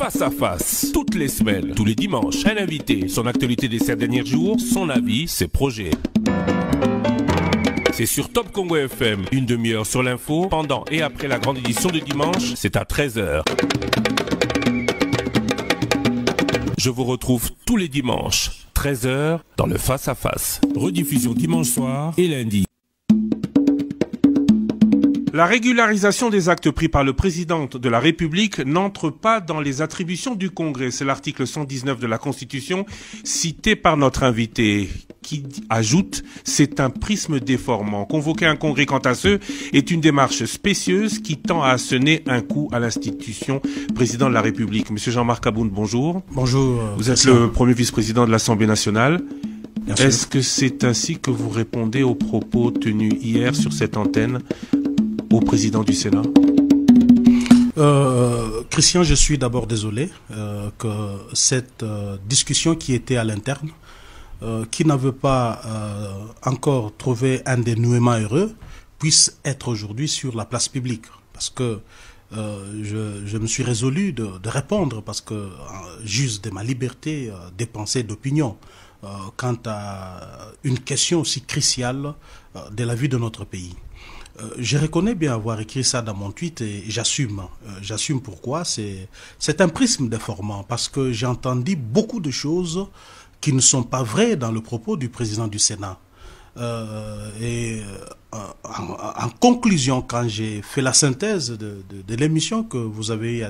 Face à face, toutes les semaines, tous les dimanches, un invité, son actualité des 7 derniers jours, son avis, ses projets. C'est sur Top Congo FM, une demi-heure sur l'info, pendant et après la grande édition de dimanche, c'est à 13 h. Je vous retrouve tous les dimanches, 13 h, dans le Face à Face. Rediffusion dimanche soir et lundi. La régularisation des actes pris par le président de la République n'entre pas dans les attributions du Congrès. C'est l'article 119 de la Constitution cité par notre invité qui ajoute « C'est un prisme déformant. Convoquer un Congrès quant à ce est une démarche spécieuse qui tend à asséner un coup à l'institution président de la République. » Monsieur Jean-Marc Aboun, bonjour. Bonjour. Vous êtes le premier vice-président de l'Assemblée nationale. Merci. Est-ce que c'est ainsi que vous répondez aux propos tenus hier sur cette antenne au président du Sénat? Christian, je suis d'abord désolé que cette discussion qui était à l'interne, qui n'avait pas encore trouvé un dénouement heureux, puisse être aujourd'hui sur la place publique. Parce que je me suis résolu de répondre, parce que juste de ma liberté de pensée, d'opinion, quant à une question aussi cruciale de la vie de notre pays. Je reconnais bien avoir écrit ça dans mon tweet et j'assume. J'assume pourquoi. C'est un prisme déformant parce que j'ai entendu beaucoup de choses qui ne sont pas vraies dans le propos du président du Sénat. En conclusion, quand j'ai fait la synthèse de l'émission que vous avez eu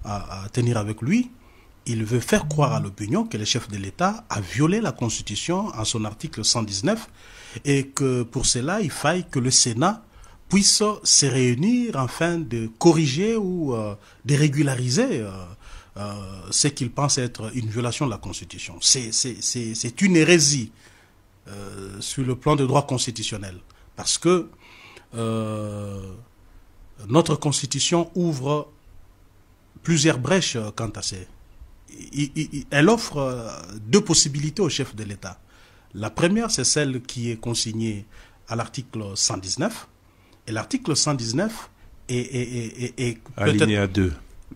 à tenir avec lui, il veut faire croire à l'opinion que le chef de l'État a violé la Constitution en son article 119 et que pour cela, il faille que le Sénat puisse se réunir afin de corriger ou de régulariser ce qu'il pense être une violation de la Constitution. C'est une hérésie sur le plan du droit constitutionnel parce que notre Constitution ouvre plusieurs brèches quant à ces... Elle offre deux possibilités au chef de l'État. La première, c'est celle qui est consignée à l'article 119. Et l'article 119 est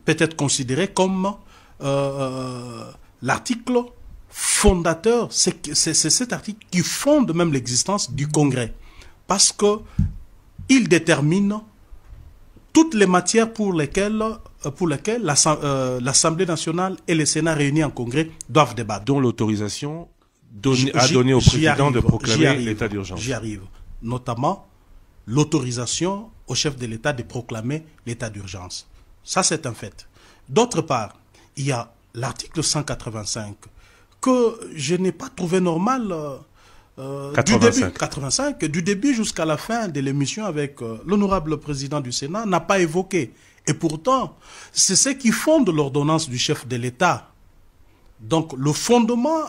peut-être considéré comme l'article fondateur. C'est cet article qui fonde même l'existence du Congrès. Parce qu'il détermine toutes les matières pour lesquelles l'Assemblée nationale et le Sénat réunis en Congrès doivent débattre. Dont l'autorisation a donné au président de proclamer l'état d'urgence. J'y arrive. Notamment l'autorisation au chef de l'État de proclamer l'état d'urgence. Ça, c'est un fait. D'autre part, il y a l'article 185 que je n'ai pas trouvé normal 85, du début jusqu'à la fin de l'émission avec l'honorable président du Sénat, n'a pas évoqué. Et pourtant, c'est ce qui fonde l'ordonnance du chef de l'État. Donc, le fondement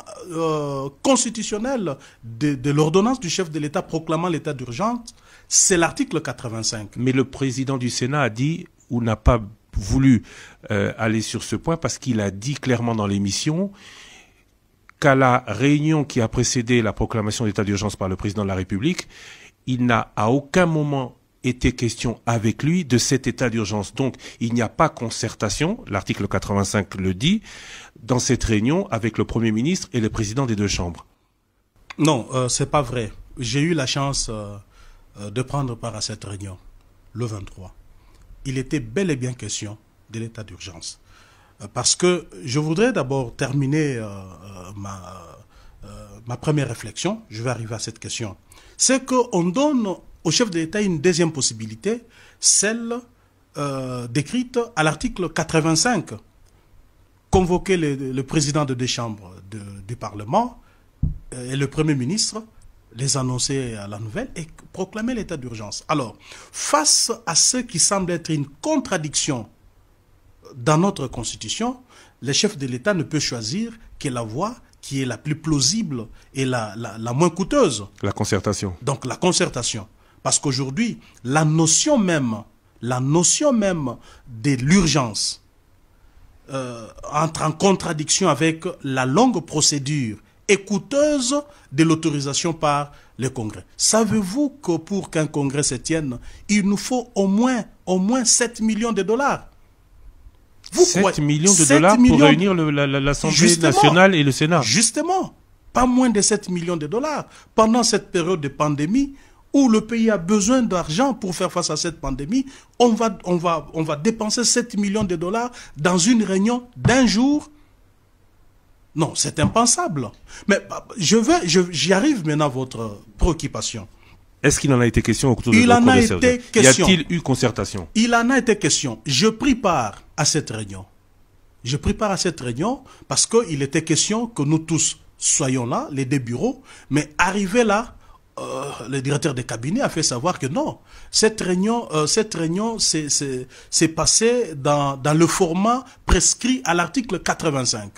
constitutionnel de l'ordonnance du chef de l'État proclamant l'état d'urgence, c'est l'article 85. Mais le président du Sénat a dit, ou n'a pas voulu aller sur ce point, parce qu'il a dit clairement dans l'émission qu'à la réunion qui a précédé la proclamation d'état d'urgence par le président de la République, il n'a à aucun moment été question avec lui de cet état d'urgence. Donc, il n'y a pas concertation, l'article 85 le dit, dans cette réunion avec le Premier ministre et le président des deux chambres. Non, c'est pas vrai. J'ai eu la chance de prendre part à cette réunion, le 23. Il était bel et bien question de l'état d'urgence. Parce que je voudrais d'abord terminer ma première réflexion, je vais arriver à cette question. C'est qu'on donne au chef de l'État une deuxième possibilité, celle décrite à l'article 85. Convoquer le président de deux chambres du Parlement et le Premier ministre, les annoncer à la nouvelle et proclamer l'état d'urgence. Alors, face à ce qui semble être une contradiction dans notre Constitution, le chef de l'État ne peut choisir que la voie qui est la plus plausible et la moins coûteuse. La concertation. Donc la concertation. Parce qu'aujourd'hui, la notion même de l'urgence entre en contradiction avec la longue procédure et coûteuse de l'autorisation par le Congrès. Savez-vous que pour qu'un Congrès se tienne, il nous faut au moins 7 millions de dollars? 7 millions de dollars pour réunir l'Assemblée nationale et le Sénat. Justement, pas moins de 7 millions de dollars. Pendant cette période de pandémie, où le pays a besoin d'argent pour faire face à cette pandémie, on va dépenser 7 millions de dollars dans une réunion d'un jour. Non, c'est impensable. Mais j'y arrive maintenant à votre préoccupation. Est-ce qu'il en a été question au cours de la question. Y a-t-il eu concertation? Il en a été question. Je pris part à cette réunion. Je pris part à cette réunion parce qu'il était question que nous tous soyons là, les deux bureaux, mais arrivé là, le directeur de cabinet a fait savoir que non, cette réunion s'est passée dans le format prescrit à l'article 85.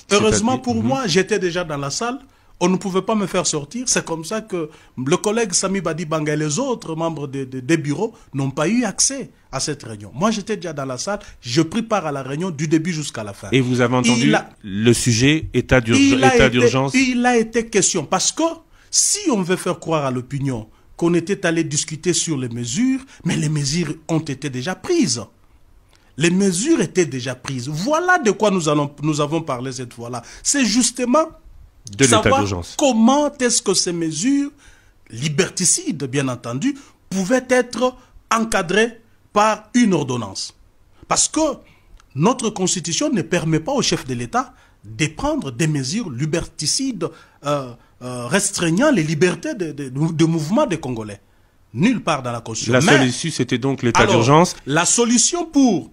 Heureusement pour moi, j'étais déjà dans la salle. On ne pouvait pas me faire sortir. C'est comme ça que le collègue Sami Badi Banga et les autres membres des bureaux n'ont pas eu accès à cette réunion. Moi, j'étais déjà dans la salle. Je pris part à la réunion du début jusqu'à la fin. Et vous avez entendu le sujet état d'urgence? Il a été question. Parce que si on veut faire croire à l'opinion qu'on était allé discuter sur les mesures, mais les mesures ont été déjà prises. Les mesures étaient déjà prises. Voilà de quoi nous avons parlé cette fois-là. C'est justement de l'état d'urgence. Comment est-ce que ces mesures, liberticides bien entendu, pouvaient être encadrées par une ordonnance. Parce que notre constitution ne permet pas au chef de l'État de prendre des mesures liberticides restreignant les libertés de mouvement des Congolais. Nulle part dans la constitution. La seule issue, c'était donc l'état d'urgence. La solution pour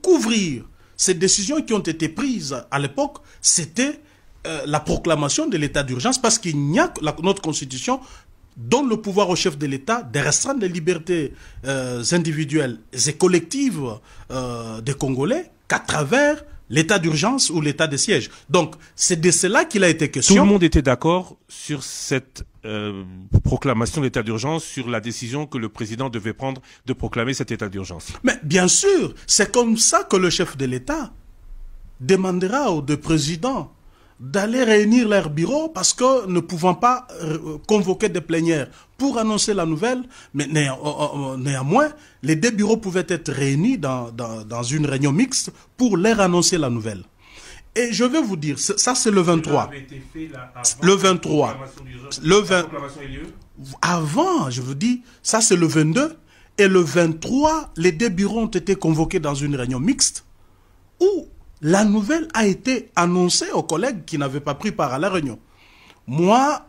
couvrir ces décisions qui ont été prises à l'époque, c'était la proclamation de l'état d'urgence, parce qu'il n'y a que notre constitution donne le pouvoir au chef de l'État de restreindre les libertés individuelles et collectives des Congolais qu'à travers l'état d'urgence ou l'état de siège. Donc, c'est de cela qu'il a été question. Tout le monde était d'accord sur cette proclamation d'état d'urgence, sur la décision que le président devait prendre de proclamer cet état d'urgence. Mais bien sûr, c'est comme ça que le chef de l'État demandera aux deux présidents d'aller réunir leur bureau, parce que ne pouvant pas convoquer des plénières pour annoncer la nouvelle, mais néanmoins, les deux bureaux pouvaient être réunis dans une réunion mixte pour leur annoncer la nouvelle. Et je vais vous dire, ça c'est le 23. Le 23. Le 20. Avant, je vous dis, ça c'est le 22. Et le 23, les deux bureaux ont été convoqués dans une réunion mixte où la nouvelle a été annoncée aux collègues qui n'avaient pas pris part à la réunion. Moi,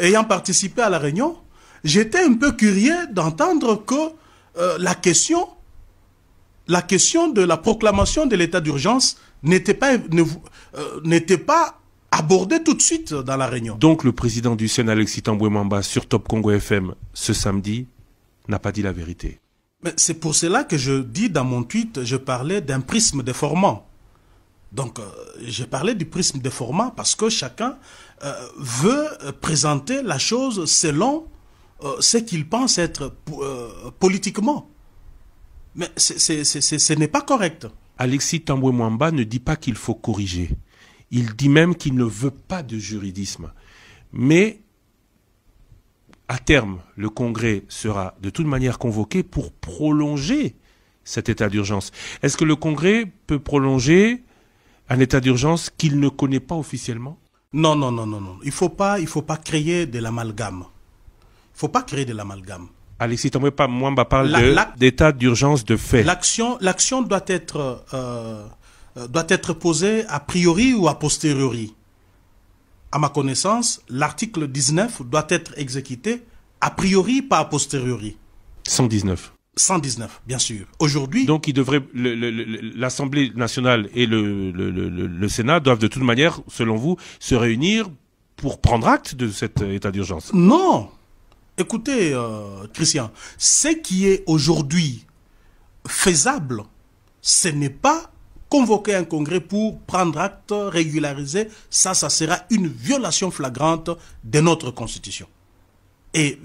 ayant participé à la réunion, j'étais un peu curieux d'entendre que la question de la proclamation de l'état d'urgence n'était pas abordée tout de suite dans la réunion. Donc le président du Sénat, Alexis Tambwe Mwamba, sur Top Congo FM ce samedi, n'a pas dit la vérité. C'est pour cela que je dis dans mon tweet, je parlais d'un prisme déformant. Donc, j'ai parlé du prisme déformant parce que chacun veut présenter la chose selon ce qu'il pense être politiquement. Mais ce n'est pas correct. Alexis Tambwe Mwamba ne dit pas qu'il faut corriger. Il dit même qu'il ne veut pas de juridisme. Mais à terme, le Congrès sera de toute manière convoqué pour prolonger cet état d'urgence. Est-ce que le Congrès peut prolonger un état d'urgence qu'il ne connaît pas officiellement? Non. Il faut pas créer de l'amalgame. Il ne faut pas créer de l'amalgame. Alexis Tambwe Mwamba parle d'état d'urgence de fait. L'action doit être posée a priori ou a posteriori. À ma connaissance, l'article 19 doit être exécuté a priori, pas a posteriori. 119. 119, bien sûr. Aujourd'hui... Donc, l'Assemblée nationale et le Sénat doivent de toute manière, selon vous, se réunir pour prendre acte de cet état d'urgence. Non. Écoutez, Christian, ce qui est aujourd'hui faisable, ce n'est pas convoquer un congrès pour prendre acte, régulariser, ça sera une violation flagrante de notre Constitution. Et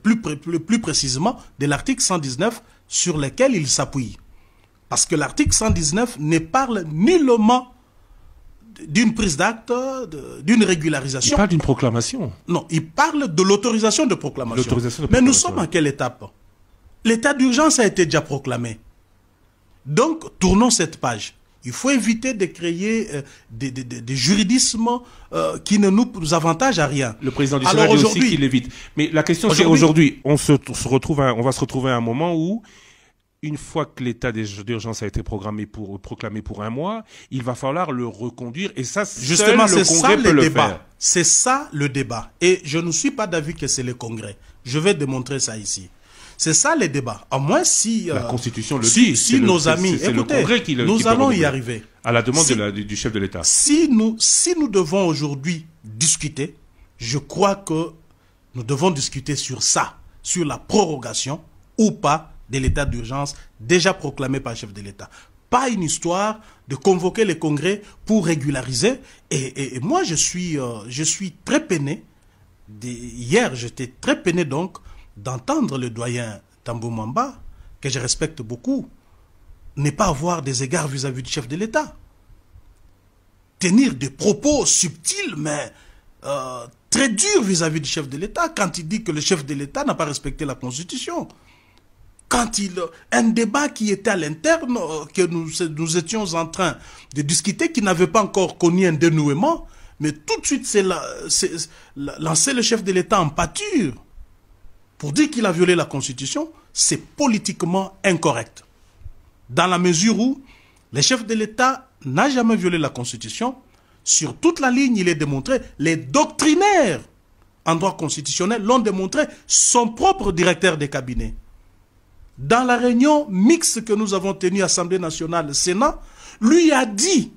plus précisément de l'article 119 sur lequel il s'appuie. Parce que l'article 119 ne parle nullement d'une prise d'acte, d'une régularisation. Il parle d'une proclamation. Non, il parle de l'autorisation de proclamation. Mais nous sommes à quelle étape? L'état d'urgence a été déjà proclamé. Donc, tournons cette page. Il faut éviter de créer des juridismes qui ne nous avantagent à rien. Le président du Sénat dit aussi qu'il évite. Mais la question, c'est aujourd'hui, on va se retrouver à un moment où, une fois que l'état d'urgence a été proclamé pour un mois, il va falloir le reconduire. Et ça, justement, le Congrès peut le faire. C'est ça le débat. Et je ne suis pas d'avis que c'est le Congrès. Je vais démontrer ça ici. C'est ça les débats. À moins si la Constitution le dit. Si nos amis, écoutez, nous allons y arriver. À la demande du chef de l'État. Si nous devons aujourd'hui discuter, je crois que nous devons discuter sur ça, sur la prorogation ou pas de l'état d'urgence déjà proclamé par le chef de l'État. Pas une histoire de convoquer le Congrès pour régulariser. Et moi, je suis très peiné. Hier, j'étais très peiné donc d'entendre le doyen Tambou Mwamba, que je respecte beaucoup, ne pas avoir des égards vis-à-vis du chef de l'État. Tenir des propos subtils, mais très durs vis-à-vis du chef de l'État, quand il dit que le chef de l'État n'a pas respecté la Constitution. Un débat qui était à l'interne, que nous étions en train de discuter, qui n'avait pas encore connu un dénouement, mais tout de suite, c'est lancer le chef de l'État en pâture pour dire qu'il a violé la Constitution, c'est politiquement incorrect. Dans la mesure où le chef de l'État n'a jamais violé la Constitution, sur toute la ligne, il est démontré, les doctrinaires en droit constitutionnel l'ont démontré, son propre directeur de cabinet. Dans la réunion mixte que nous avons tenue à l'Assemblée nationale, Sénat, lui a dit,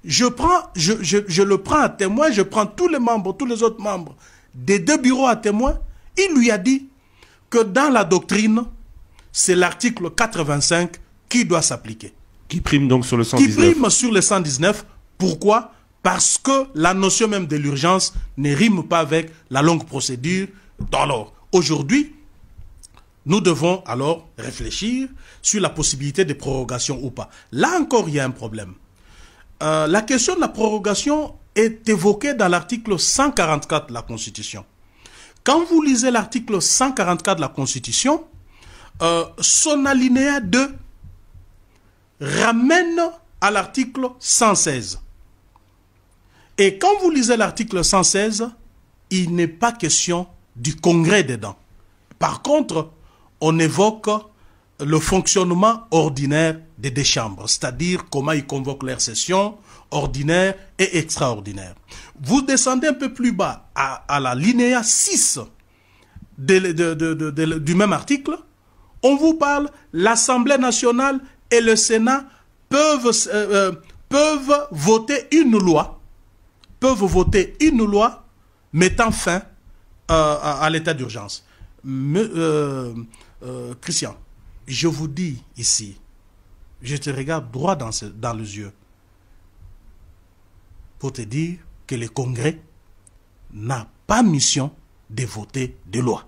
je le prends à témoin, je prends tous les membres, tous les autres membres des deux bureaux à témoin. Il lui a dit que dans la doctrine, c'est l'article 85 qui doit s'appliquer. Qui prime donc sur le 119. Qui prime sur le 119. Pourquoi? Parce que la notion même de l'urgence ne rime pas avec la longue procédure. Alors, aujourd'hui, nous devons alors réfléchir sur la possibilité de prorogation ou pas. Là encore, il y a un problème. La question de la prorogation est évoquée dans l'article 144 de la Constitution. Quand vous lisez l'article 144 de la Constitution, son alinéa 2 ramène à l'article 116. Et quand vous lisez l'article 116, il n'est pas question du Congrès dedans. Par contre, on évoque le fonctionnement ordinaire des deux chambres, c'est-à-dire comment ils convoquent leurs sessions ordinaires et extraordinaires. Vous descendez un peu plus bas à la linéa 6 du même article, on vous parle, l'Assemblée nationale et le Sénat peuvent voter une loi, mettant fin à l'état d'urgence. Christian, je vous dis ici, je te regarde droit dans les yeux pour te dire que le Congrès n'a pas mission de voter des lois.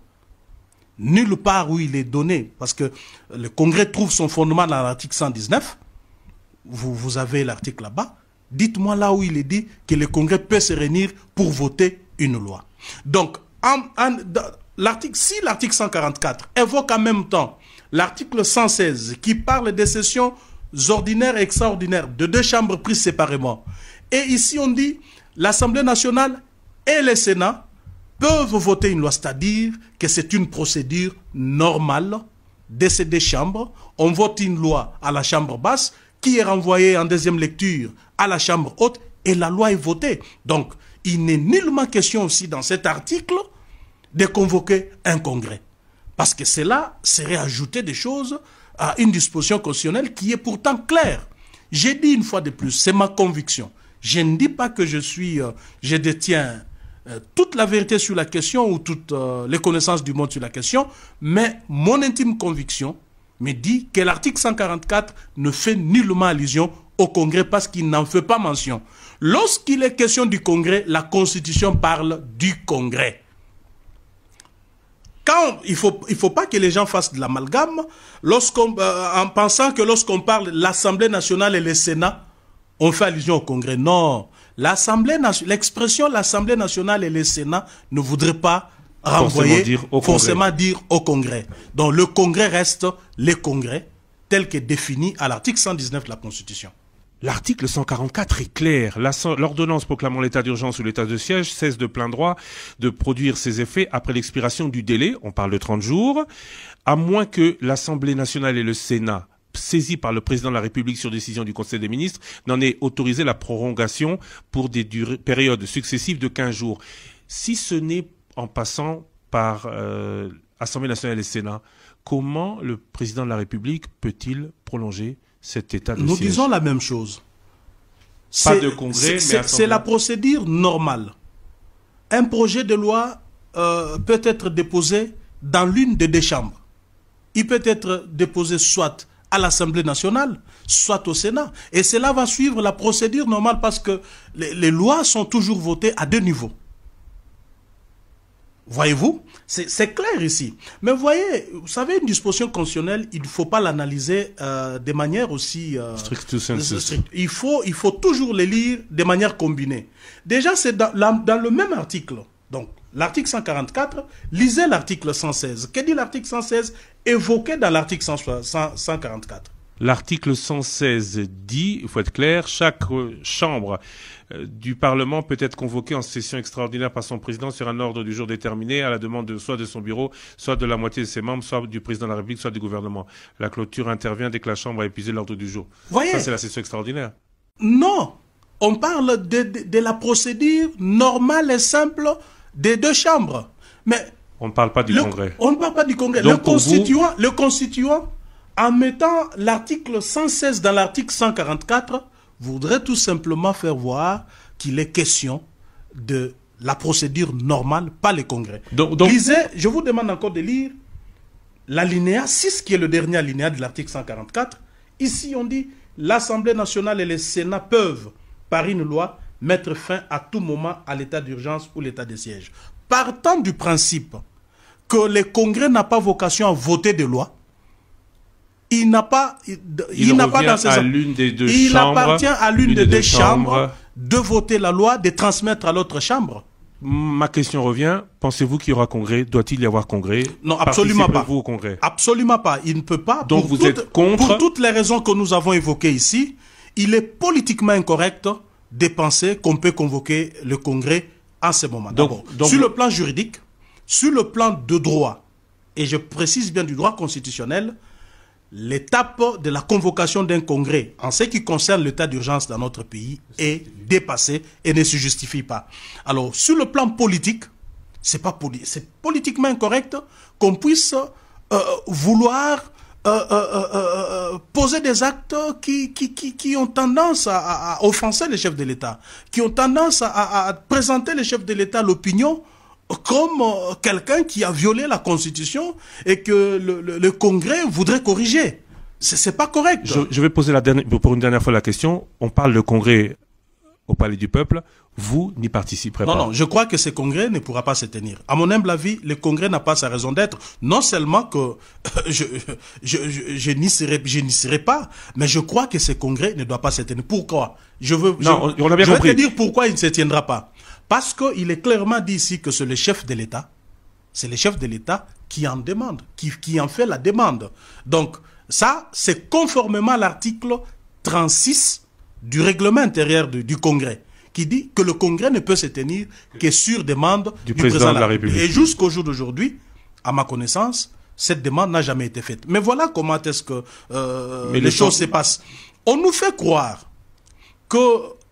Nulle part où il est donné, parce que le Congrès trouve son fondement dans l'article 119, vous avez l'article là-bas, dites-moi là où il est dit que le Congrès peut se réunir pour voter une loi. Donc, si l'article 144 évoque en même temps l'article 116 qui parle des sessions ordinaires et extraordinaires de deux chambres prises séparément, et ici on dit l'Assemblée nationale et le Sénat peuvent voter une loi, c'est-à-dire que c'est une procédure normale de ces deux chambres. On vote une loi à la chambre basse qui est renvoyée en deuxième lecture à la chambre haute et la loi est votée. Donc, il n'est nullement question aussi dans cet article de convoquer un congrès. Parce que cela serait ajouter des choses à une disposition constitutionnelle qui est pourtant claire. J'ai dit une fois de plus, c'est ma conviction. Je ne dis pas que je détiens toute la vérité sur la question ou toutes les connaissances du monde sur la question, mais mon intime conviction me dit que l'article 144 ne fait nullement allusion au Congrès parce qu'il n'en fait pas mention. Lorsqu'il est question du Congrès, la Constitution parle du Congrès. Il faut pas que les gens fassent de l'amalgame en pensant que lorsqu'on parle de l'Assemblée nationale et le Sénat, on fait allusion au Congrès. Non, l'expression l'Assemblée nationale et le Sénat ne voudrait pas renvoyer, forcément dire au Congrès. Donc le Congrès reste le Congrès, tel qu'est défini à l'article 119 de la Constitution. L'article 144 est clair. L'ordonnance proclamant l'état d'urgence ou l'état de siège cesse de plein droit de produire ses effets après l'expiration du délai, on parle de 30 jours, à moins que l'Assemblée nationale et le Sénat, saisis par le président de la République sur décision du Conseil des ministres, n'en aient autorisé la prolongation pour des périodes successives de 15 jours. Si ce n'est en passant par Assemblée nationale et Sénat, comment le président de la République peut-il prolonger cet état de siège? Nous disons la même chose. Pas de congrès, mais c'est la procédure normale. Un projet de loi peut être déposé dans l'une des deux chambres. Il peut être déposé soit à l'Assemblée nationale, soit au Sénat. Et cela va suivre la procédure normale parce que les lois sont toujours votées à deux niveaux. Voyez-vous, c'est clair ici. Mais voyez, vous savez, une disposition constitutionnelle, il ne faut pas l'analyser de manière aussi stricto sensu. Il faut toujours les lire de manière combinée. Déjà, c'est dans le même article. Donc, l'article 144, lisez l'article 116. Que dit l'article 116 évoqué dans l'article 144? L'article 116 dit, il faut être clair, chaque chambre du Parlement peut être convoquée en session extraordinaire par son président sur un ordre du jour déterminé à la demande soit de son bureau, soit de la moitié de ses membres, soit du président de la République, soit du gouvernement. La clôture intervient dès que la chambre a épuisé l'ordre du jour. Voyez, ça, c'est la session extraordinaire. Non, on parle de la procédure normale et simple des deux chambres. Mais on ne parle pas du Congrès. On ne parle pas du Congrès. Donc, le constituant, en mettant l'article 116 dans l'article 144, voudrait tout simplement faire voir qu'il est question de la procédure normale, pas le Congrès. Lisez, je vous demande encore de lire l'alinéa 6, qui est le dernier alinéa de l'article 144. Ici, on dit l'Assemblée nationale et le Sénat peuvent, par une loi, mettre fin à tout moment à l'état d'urgence ou l'état de siège. Partant du principe que le Congrès n'a pas vocation à voter des lois, il appartient à l'une des deux chambres de voter la loi, de transmettre à l'autre chambre. Ma question revient, pensez-vous qu'il y aura congrès? Doit-il y avoir congrès? Non, absolument pas. Au congrès? Absolument pas. Il ne peut pas. Donc vous êtes contre? Pour toutes les raisons que nous avons évoquées ici, il est politiquement incorrect de penser qu'on peut convoquer le congrès en ce moment. Donc, sur le plan juridique, sur le plan de droit, et je précise bien du droit constitutionnel, l'étape de la convocation d'un congrès en ce qui concerne l'état d'urgence dans notre pays est dépassée et ne se justifie pas. Alors, sur le plan politique, c'est politiquement incorrect qu'on puisse vouloir poser des actes qui ont tendance à offenser les chefs de l'État, qui ont tendance à présenter les chefs de l'État à l'opinion comme quelqu'un qui a violé la Constitution et que le Congrès voudrait corriger. C'est pas correct. Je vais poser pour une dernière fois la question. On parle de Congrès au Palais du Peuple. Vous n'y participerez pas. Non, je crois que ce congrès ne pourra pas se tenir. À mon humble avis, le congrès n'a pas sa raison d'être. Non seulement que je n'y serai pas, mais je crois que ce congrès ne doit pas se tenir. Pourquoi? Je vais te dire pourquoi il ne se tiendra pas. Parce qu'il est clairement dit ici que c'est le chef de l'État. C'est le chef de l'État qui en demande, qui en fait la demande. Donc, ça, c'est conformément à l'article 36 du règlement intérieur du Congrès, qui dit que le Congrès ne peut se tenir que sur demande du président de la République. Et jusqu'au jour d'aujourd'hui, à ma connaissance, cette demande n'a jamais été faite. Mais voilà comment est-ce que les choses se passent. On nous fait croire que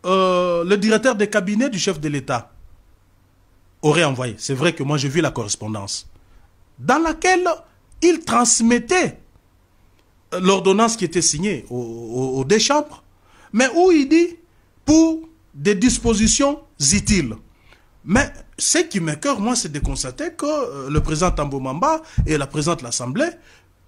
le directeur des cabinets du chef de l'État aurait envoyé, c'est vrai que moi j'ai vu la correspondance, dans laquelle il transmettait l'ordonnance qui était signée aux deux chambres, mais où il dit pour des dispositions utiles. Mais ce qui m'écoeure, moi, c'est de constater que le président Tambo Mamba et la présidente de l'Assemblée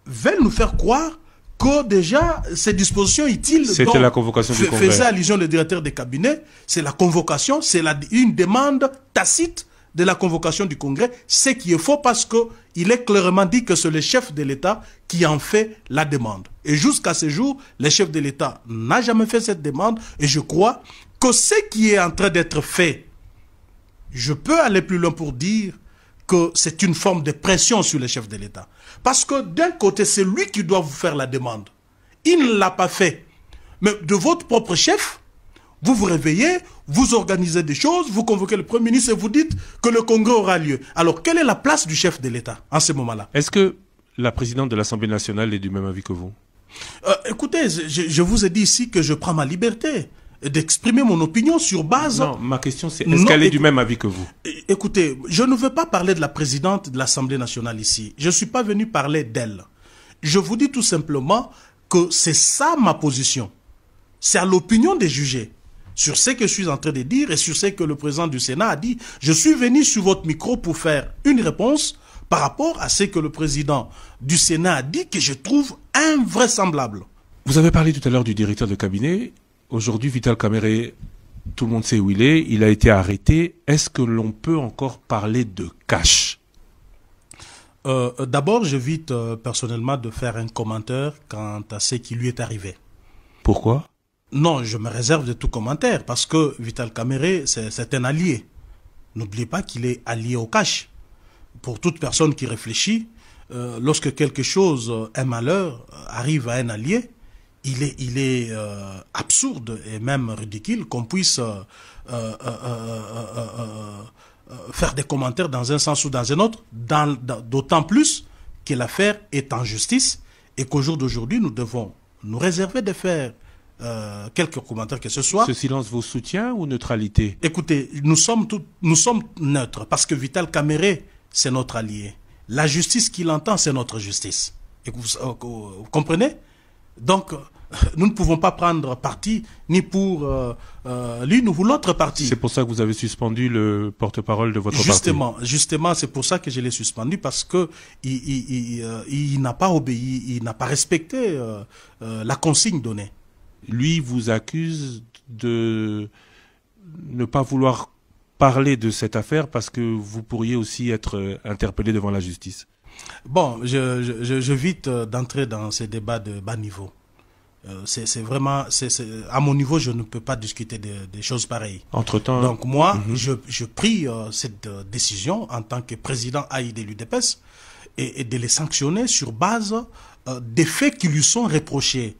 veulent nous faire croire que déjà ces dispositions utiles, c'était la convocation du Congrès, faisait allusion le directeur des cabinets, c'est la convocation, c'est une demande tacite de la convocation du Congrès, ce qui est faux parce qu'il est clairement dit que c'est le chef de l'État qui en fait la demande. Et jusqu'à ce jour, le chef de l'État n'a jamais fait cette demande et je crois que ce qui est en train d'être fait, je peux aller plus loin pour dire que c'est une forme de pression sur le chef de l'État. Parce que d'un côté, c'est lui qui doit vous faire la demande. Il ne l'a pas fait. Mais de votre propre chef, vous vous réveillez, vous organisez des choses, vous convoquez le Premier ministre et vous dites que le congrès aura lieu. Alors, quelle est la place du chef de l'État en ce moment-là? Est-ce que la présidente de l'Assemblée nationale est du même avis que vous? Écoutez, je vous ai dit ici que je prends ma liberté d'exprimer mon opinion sur base... Non, ma question c'est, est-ce qu'elle est du même avis que vous? Écoutez, je ne veux pas parler de la présidente de l'Assemblée nationale ici. Je ne suis pas venu parler d'elle. Je vous dis tout simplement que c'est ça ma position. C'est à l'opinion des jugés. Sur ce que je suis en train de dire et sur ce que le président du Sénat a dit, je suis venu sur votre micro pour faire une réponse par rapport à ce que le président du Sénat a dit, que je trouve invraisemblable. Vous avez parlé tout à l'heure du directeur de cabinet. Aujourd'hui, Vital Kamerhe, tout le monde sait où il est. Il a été arrêté. Est-ce que l'on peut encore parler de cash? D'abord, j'évite personnellement de faire un commentaire quant à ce qui lui est arrivé. Pourquoi? Non, je me réserve de tout commentaire parce que Vital Kamerhe, c'est un allié. N'oubliez pas qu'il est allié au cash. Pour toute personne qui réfléchit, lorsque quelque chose, un malheur, arrive à un allié, il est absurde et même ridicule qu'on puisse faire des commentaires dans un sens ou dans un autre, d'autant plus que l'affaire est en justice et qu'au jour d'aujourd'hui, nous devons nous réserver de faire quelques commentaires que ce soit. Ce silence vous soutient ou neutralité? Écoutez, nous sommes neutres parce que Vital Kamerhe, c'est notre allié. La justice qu'il entend, c'est notre justice. Et vous comprenez? Donc, nous ne pouvons pas prendre parti ni pour l'une ou l'autre partie. C'est pour ça que vous avez suspendu le porte-parole de votre parti. Justement, c'est pour ça que je l'ai suspendu, parce que il n'a pas obéi, il n'a pas respecté la consigne donnée. Lui vous accuse de ne pas vouloir parler de cette affaire parce que vous pourriez aussi être interpellé devant la justice. Bon, j'évite d'entrer dans ces débats de bas niveau. C'est vraiment, à mon niveau, je ne peux pas discuter des choses pareilles. Entre-temps... Donc moi, je prie cette décision en tant que président AI de l'UDPS et de les sanctionner sur base des faits qui lui sont reprochés.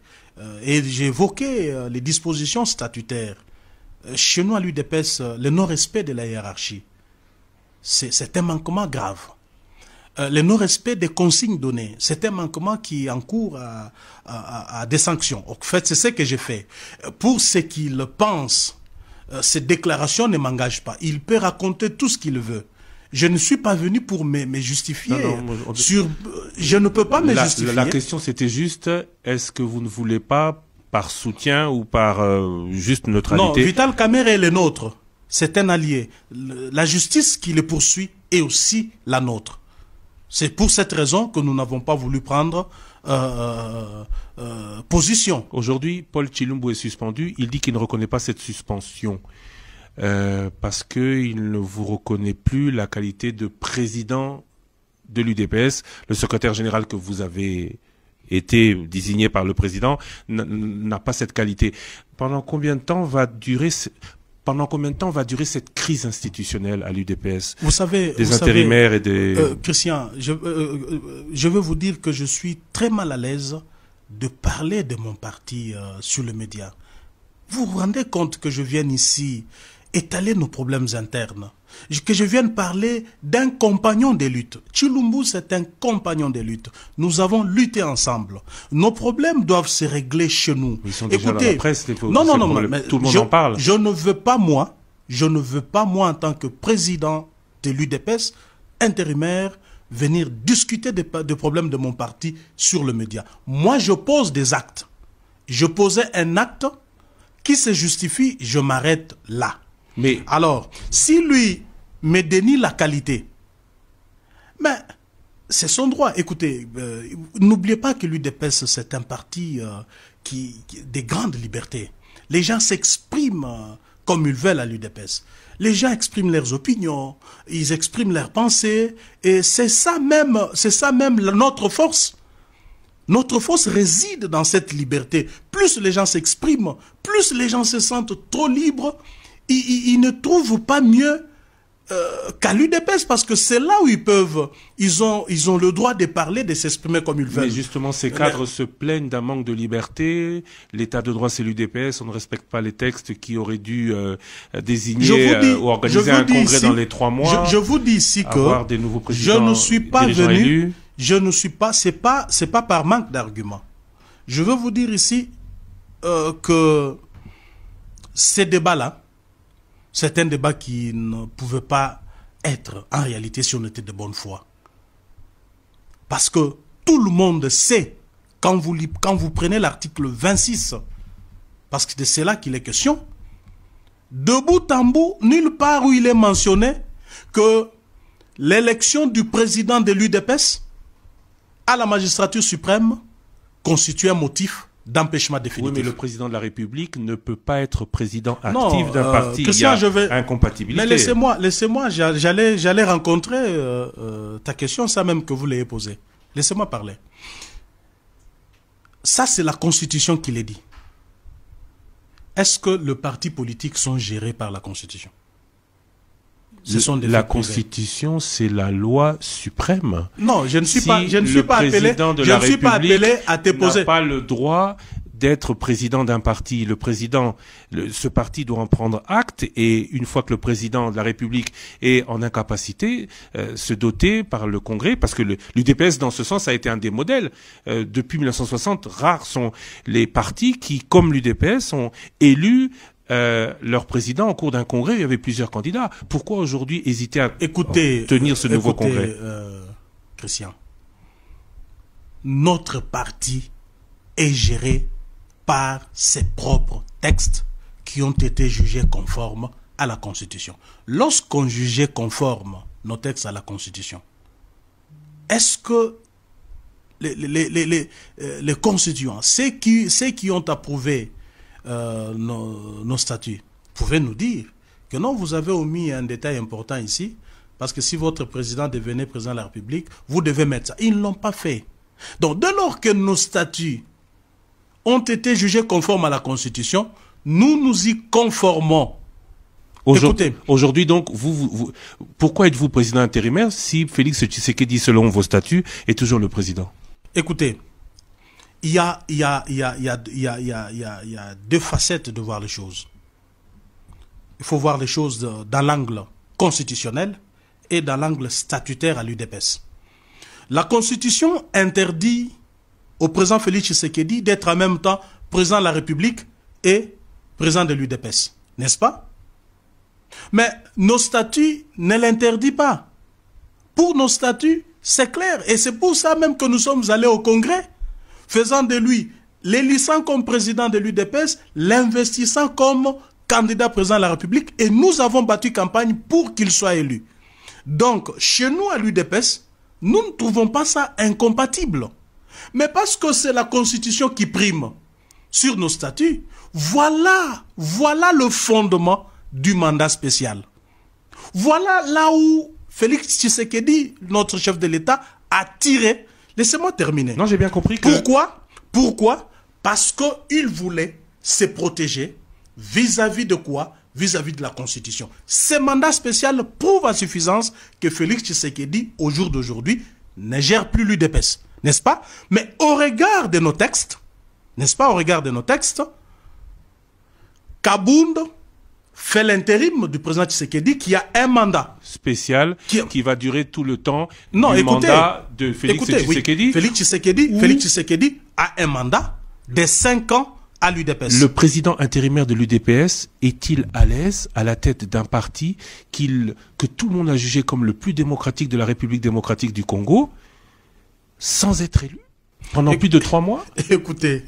Et j'ai évoqué les dispositions statutaires. Chez nous, à l'UDPS, le non-respect de la hiérarchie, c'est un manquement grave. Le non-respect des consignes données, c'est un manquement qui encourt à des sanctions. En fait, c'est ce que j'ai fait. Pour ceux qui le pensent, cette déclaration ne m'engage pas. Il peut raconter tout ce qu'il veut. Je ne suis pas venu pour me justifier. Je ne peux pas me justifier. La question, c'était juste, est-ce que vous ne voulez pas, par soutien ou par juste neutralité... Non, Vital Kamerhe est le nôtre. C'est un allié. La justice qui le poursuit est aussi la nôtre. C'est pour cette raison que nous n'avons pas voulu prendre position. Aujourd'hui, Paul Tshilumbu est suspendu. Il dit qu'il ne reconnaît pas cette suspension parce qu'il ne vous reconnaît plus la qualité de président de l'UDPS. Le secrétaire général que vous avez été désigné par le président n'a pas cette qualité. Pendant combien de temps va durer cette crise institutionnelle à l'UDPS? Vous savez, des intérimaires et des... Christian, je veux vous dire que je suis très mal à l'aise de parler de mon parti sur le média. Vous vous rendez compte que je vienne ici étaler nos problèmes internes, que je vienne parler d'un compagnon de lutte. Tshilumbu, c'est un compagnon de lutte. Nous avons lutté ensemble. Nos problèmes doivent se régler chez nous. Ils sont déjà dans la presse, non, mais tout le monde en parle. Je ne veux pas, moi, en tant que président de l'UDPS, intérimaire, venir discuter des problèmes de mon parti sur le média. Moi, je pose des actes. Je posais un acte qui se justifie, je m'arrête là. Mais alors, si lui me dénie la qualité, mais c'est son droit. Écoutez, n'oubliez pas que l'UDPS, c'est un parti qui des grandes libertés. Les gens s'expriment comme ils veulent à l'UDPS. Les gens expriment leurs opinions, ils expriment leurs pensées, et c'est ça même notre force. Notre force réside dans cette liberté. Plus les gens s'expriment, plus les gens se sentent trop libres, ils ne trouvent pas mieux qu'à l'UDPS, parce que c'est là où ils ont le droit de parler, de s'exprimer comme ils veulent. Mais justement, ces cadres se plaignent d'un manque de liberté. L'état de droit, c'est l'UDPS. On ne respecte pas les textes qui auraient dû désigner ou organiser un congrès dans les 3 mois. Je vous dis ici que des nouveaux présidents, je ne suis pas venu. Élus. Je ne suis pas. C'est pas par manque d'arguments. Je veux vous dire ici que ces débats-là, c'est un débat qui ne pouvait pas être en réalité si on était de bonne foi. Parce que tout le monde sait, quand vous prenez l'article 26, parce que c'est là qu'il est question, de bout en bout, nulle part où il est mentionné que l'élection du président de l'UDPS à la magistrature suprême constitue un motif d'empêchement définitif. Oui, mais le président de la République ne peut pas être président actif d'un parti. Christian, il y a incompatibilité. Mais laissez-moi, j'allais rencontrer ta question, ça même que vous l'ayez posée. Laissez-moi parler. Ça, c'est la Constitution qui l'est dit. Est-ce que les partis politiques sont gérés par la Constitution? La Constitution, c'est la loi suprême. Non, je ne suis pas appelé à te poser. N'a pas le droit d'être président d'un parti. Ce parti doit en prendre acte, et une fois que le président de la République est en incapacité, se doter par le Congrès, parce que l'UDPS, dans ce sens, a été un des modèles. Depuis 1960, rares sont les partis qui, comme l'UDPS, ont élu leur président au cours d'un congrès. Il y avait plusieurs candidats. Pourquoi aujourd'hui hésiter à tenir ce nouveau congrès? Christian, notre parti est géré par ses propres textes qui ont été jugés conformes à la Constitution. Lorsqu'on jugeait conformes nos textes à la Constitution, est-ce que les constituants, ceux qui ont approuvé nos statuts, pouvaient nous dire que non, vous avez omis un détail important ici, parce que si votre président devenait président de la République, vous devez mettre ça. Ils ne l'ont pas fait. Donc, dès lors que nos statuts ont été jugés conformes à la Constitution, nous nous y conformons. Aujourd'hui, donc, pourquoi êtes-vous président intérimaire si Félix Tshisekedi, selon vos statuts, est toujours le président? Écoutez, il y a deux facettes de voir les choses. Il faut voir les choses dans l'angle constitutionnel et dans l'angle statutaire à l'UDPS. La Constitution interdit au président Félix Tshisekedi d'être en même temps président de la République et président de l'UDPS, n'est-ce pas? Mais nos statuts ne l'interdisent pas. Pour nos statuts, c'est clair. Et c'est pour ça même que nous sommes allés au Congrès, faisant de lui, l'élissant comme président de l'UDPS, l'investissant comme candidat président de la République, et nous avons battu campagne pour qu'il soit élu. Donc, chez nous à l'UDPS, nous ne trouvons pas ça incompatible. Mais parce que c'est la Constitution qui prime sur nos statuts, voilà le fondement du mandat spécial. Voilà là où Félix Tshisekedi, notre chef de l'État, a tiré. Laissez-moi terminer. Non, j'ai bien compris que... Pourquoi? Parce qu'il voulait se protéger vis-à-vis de quoi? Vis-à-vis de la Constitution. Ce mandat spécial prouve à suffisance que Félix Tshisekedi, au jour d'aujourd'hui, ne gère plus l'UDPS. N'est-ce pas? Mais au regard de nos textes, n'est-ce pas, au regard de nos textes, Kabound fait l'intérim du président Tshisekedi qui a un mandat spécial qui va durer tout le temps mandat de Félix Tshisekedi. Oui, Félix Tshisekedi a un mandat de 5 ans à l'UDPS. Le président intérimaire de l'UDPS est-il à l'aise à la tête d'un parti que tout le monde a jugé comme le plus démocratique de la République démocratique du Congo, sans être élu pendant plus de 3 mois? Écoutez,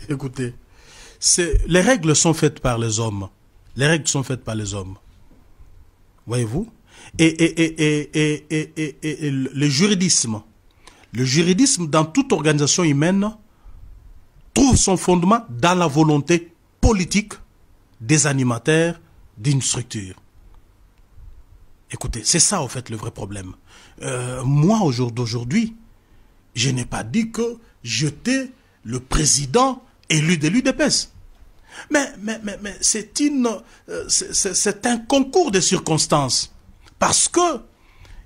les règles sont faites par les hommes. Les règles sont faites par les hommes. Voyez-vous? Et le juridisme dans toute organisation humaine trouve son fondement dans la volonté politique des animateurs d'une structure. Écoutez, c'est ça en fait le vrai problème. Moi, au jour d'aujourd'hui, je n'ai pas dit que j'étais le président élu de l'UDPS. Mais c'est un concours de circonstances. Parce que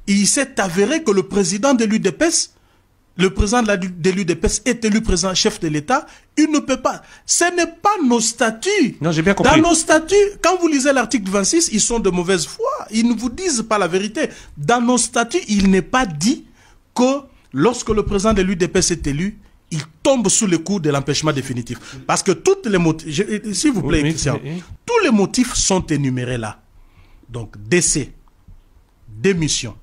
il s'est avéré que le président de l'UDPS, le président de l'UDPS est élu président chef de l'État, il ne peut pas. Ce n'est pas nos statuts. Non, j'ai bien compris. Dans nos statuts, quand vous lisez l'article 26, ils sont de mauvaise foi. Ils ne vous disent pas la vérité. Dans nos statuts, il n'est pas dit que lorsque le président de l'UDPS est élu, il tombe sous le coup de l'empêchement définitif. Parce que toutes les motifs, s'il vous plaît, Christian, tous les motifs sont énumérés là. Donc, décès, démission,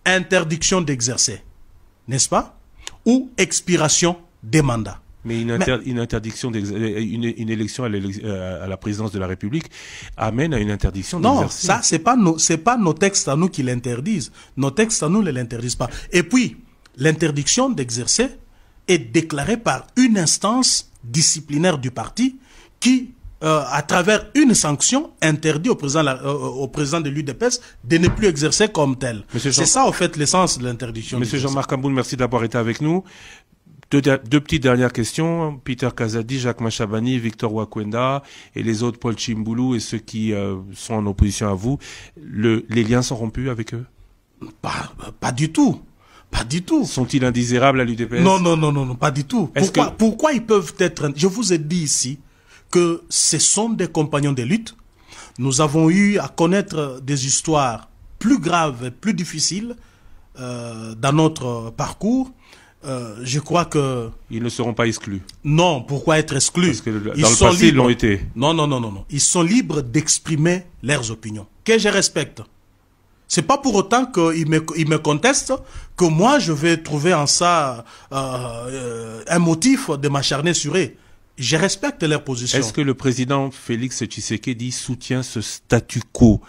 interdiction d'exercer, n'est-ce pas? Ou expiration des mandats. Mais une interdiction, une élection à la présidence de la République amène à une interdiction d'exercer. Non, ça, c'est pas nos textes à nous qui l'interdisent. Nos textes à nous ne l'interdisent pas. Et puis, l'interdiction d'exercer est déclarée par une instance disciplinaire du parti qui, à travers une sanction, interdit au président de l'UDPS de ne plus exercer comme tel. C'est ça, en fait, l'essence de l'interdiction. Monsieur Jean-Marc Kamboul, merci d'avoir été avec nous. Deux petites dernières questions. Peter Kazadi, Jacques Machabani, Victor Wakwenda et les autres, Paul Chimboulou et ceux qui sont en opposition à vous, les liens sont rompus avec eux? Pas du tout. Pas du tout. Sont-ils indésirables à l'UDPS? Non, pas du tout. Pourquoi ils peuvent être... Je vous ai dit ici que ce sont des compagnons de lutte. Nous avons eu à connaître des histoires plus graves et plus difficiles dans notre parcours. Je crois que... Ils ne seront pas exclus. Non, pourquoi être exclus? Parce que dans le passé, ils l'ont été. Non. Ils sont libres d'exprimer leurs opinions, que je respecte. C'est pas pour autant qu'ils me contestent que moi, je vais trouver en ça un motif de m'acharner sur eux. Je respecte leur position. Est-ce que le président Félix Tshisekedi soutient ce statu quo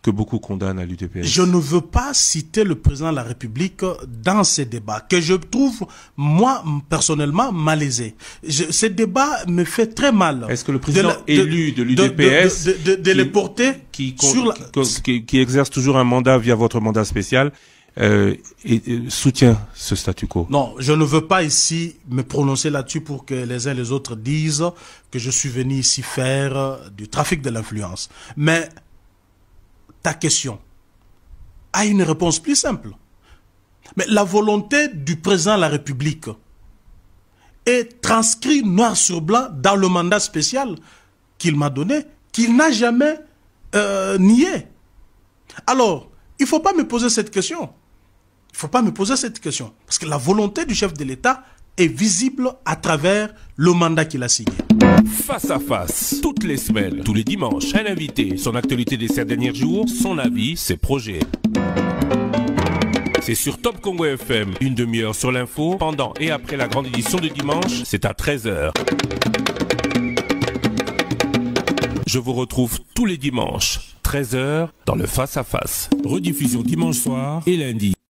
que beaucoup condamnent à l'UDPS? Je ne veux pas citer le président de la République dans ces débats, que je trouve, moi, personnellement, malaisé. Ces débats me fait très mal. Est-ce que le président élu de l'UDPS, de les porter qui exerce toujours un mandat via votre mandat spécial, soutient ce statu quo? Non, je ne veux pas ici me prononcer là-dessus pour que les uns et les autres disent que je suis venu ici faire du trafic de l'influence. Mais ta question a une réponse plus simple. Mais la volonté du président de la République est transcrite noir sur blanc dans le mandat spécial qu'il m'a donné, qu'il n'a jamais nié. Alors, il ne faut pas me poser cette question. Il ne faut pas me poser cette question. Parce que la volonté du chef de l'État est visible à travers le mandat qu'il a signé. Face à face, toutes les semaines, tous les dimanches, un invité, son actualité des 7 derniers jours, son avis, ses projets. C'est sur Top Congo FM, une demi-heure sur l'info, pendant et après la grande édition de dimanche, c'est à 13h. Je vous retrouve tous les dimanches, 13h, dans le Face à face. Rediffusion dimanche soir et lundi.